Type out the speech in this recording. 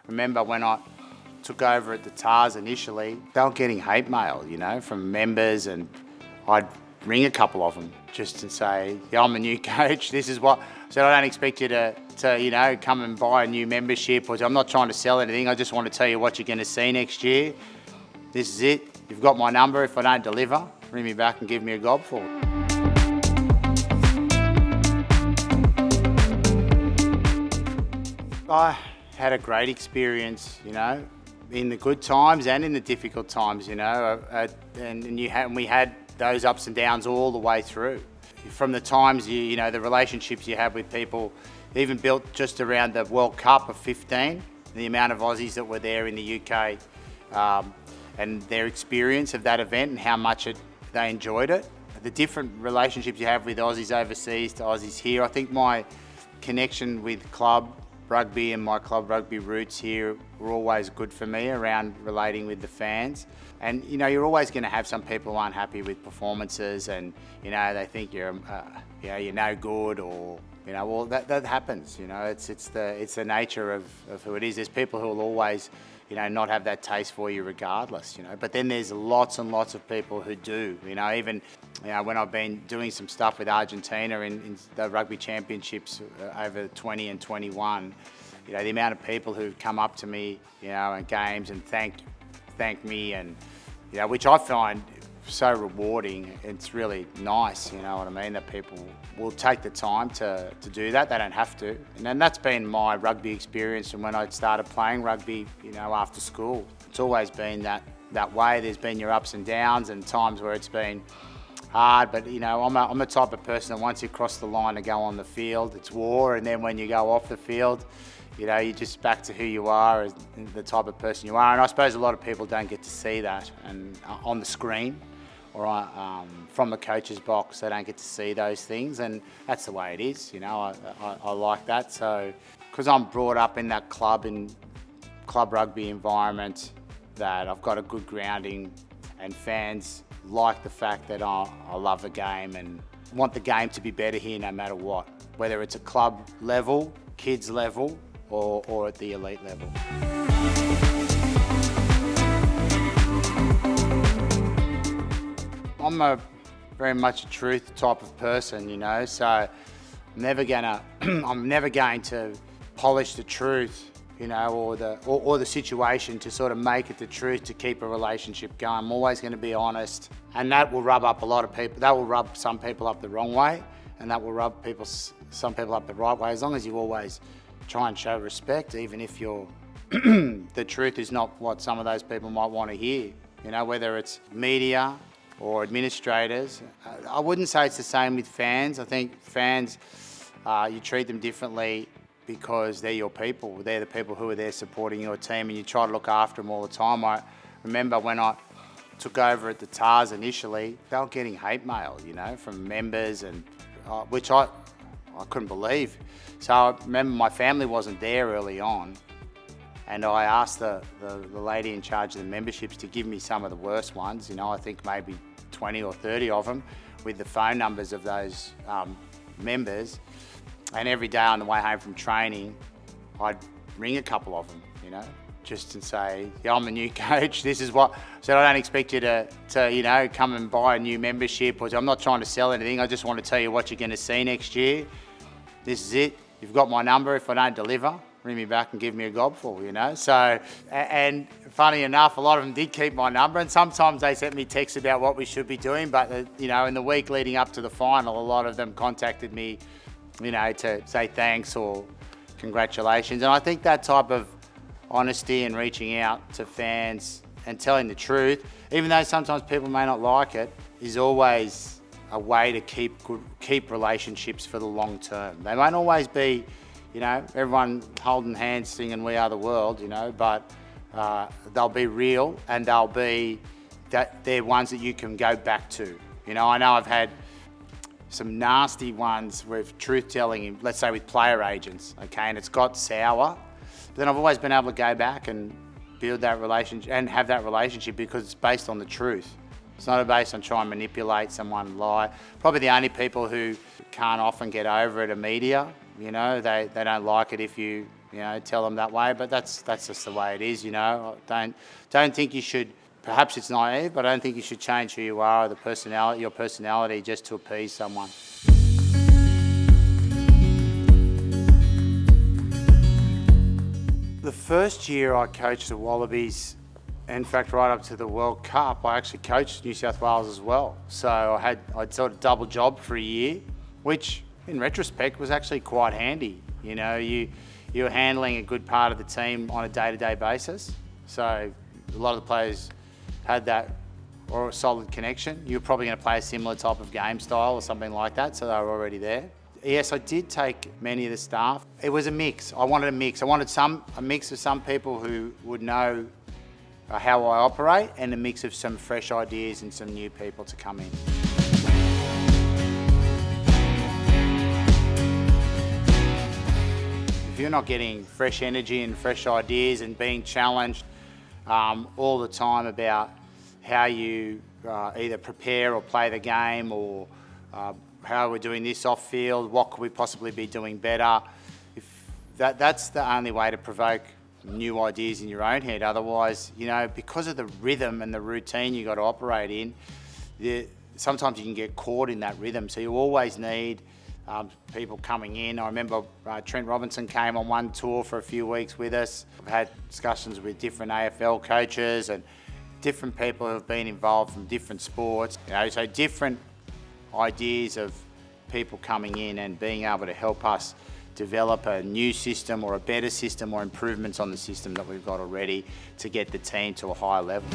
remember when I took over at the Tars initially, they were getting hate mail, from members, and I'd ring a couple of them just to say, yeah, I'm a new coach, this is what. So I don't expect you to come and buy a new membership, or I'm not trying to sell anything, I just want to tell you what you're going to see next year. This is it, you've got my number, if I don't deliver, ring me back and give me a gobful. I had a great experience, in the good times and in the difficult times, and we had those ups and downs all the way through. From the times, the relationships you have with people, even built just around the World Cup of 15, the amount of Aussies that were there in the UK, and their experience of that event and how much they enjoyed it. The different relationships you have with Aussies overseas to Aussies here. I think my connection with club rugby and my club rugby roots here were always good for me around relating with the fans. And you're always going to have some people who aren't happy with performances, and they think you're no good, or well, that happens. It's the nature of who it is. There's people who will always not have that taste for you regardless, but then there's lots and lots of people who do, even when I've been doing some stuff with Argentina in the rugby championships over 20 and 21, the amount of people who've come up to me, at games and thank me, and which I find so rewarding. It's really nice, what I mean, that people will take the time to do that. They don't have to. And then that's been my rugby experience from when I started playing rugby, after school. It's always been that way. There's been your ups and downs and times where it's been hard, but I'm the type of person that once you cross the line to go on the field, it's war, and then when you go off the field, you're just back to who you are, as the type of person you are. And I suppose a lot of people don't get to see that, and on the screen or from the coach's box, they don't get to see those things, and that's the way it is. I like that. So, because I'm brought up in that club rugby environment, that I've got a good grounding, and fans like the fact that I love the game and want the game to be better here no matter what, whether it's a club level, kids level, or at the elite level. I'm very much a truth type of person, so I'm never going to polish the truth, or the situation to sort of make it the truth to keep a relationship going. I'm always going to be honest, and that will rub up a lot of people. That will rub some people up the wrong way, and that will rub some people up the right way. As long as you always try and show respect, even if the truth is not what some of those people might want to hear. Whether it's media or administrators. I wouldn't say it's the same with fans. I think fans, you treat them differently because they're your people. They're the people who are there supporting your team, and you try to look after them all the time. I remember when I took over at the Tars initially, they were getting hate mail, from members, and which I couldn't believe. So I remember my family wasn't there early on, and I asked the lady in charge of the memberships to give me some of the worst ones, I think maybe 20 or 30 of them, with the phone numbers of those members. And every day on the way home from training, I'd ring a couple of them, just to say, yeah, I'm a new coach, this is what. So I don't expect you to come and buy a new membership, or I'm not trying to sell anything, I just want to tell you what you're going to see next year. This is it, you've got my number, if I don't deliver, ring me back and give me a gobful, So, and funny enough, a lot of them did keep my number, and sometimes they sent me texts about what we should be doing, but, in the week leading up to the final, a lot of them contacted me, to say thanks or congratulations. And I think that type of honesty and reaching out to fans and telling the truth, even though sometimes people may not like it, is always a way to keep relationships for the long term. They won't always be, everyone holding hands singing "We Are the World," but they'll be real, and they'll be that they're ones that you can go back to. I know I've had some nasty ones with truth-telling, let's say with player agents, okay, and it's got sour. But then I've always been able to go back and build that relationship and have that relationship because it's based on the truth. It's not based on trying to manipulate someone, lie. Probably the only people who can't often get over it are media. They don't like it if you you know, tell them that way. But that's just the way it is, you know. Don't think you should. Perhaps it's naive, but I don't think you should change who you are or your personality just to appease someone. The first year I coached the Wallabies, in fact, right up to the World Cup, I actually coached New South Wales as well. So I'd sort of double job for a year, which in retrospect was actually quite handy. You know, you're handling a good part of the team on a day-to-day basis. So a lot of the players had that or a solid connection. You're probably going to play a similar type of game style or something like that, so they were already there. Yes, I did take many of the staff. It was a mix. I wanted a mix. I wanted a mix of some people who would know how I operate, and a mix of some fresh ideas and some new people to come in. If you're not getting fresh energy and fresh ideas and being challenged all the time about how you either prepare or play the game, or how we're doing this off field, what could we possibly be doing better, that's the only way to provoke new ideas in your own head. Otherwise, you know, because of the rhythm and the routine you got to operate in, sometimes you can get caught in that rhythm. So you always need people coming in. I remember Trent Robinson came on one tour for a few weeks with us. I've had discussions with different AFL coaches and different people who have been involved from different sports. You know, so different ideas of people coming in and being able to help us develop a new system or a better system or improvements on the system that we've got already to get the team to a higher level.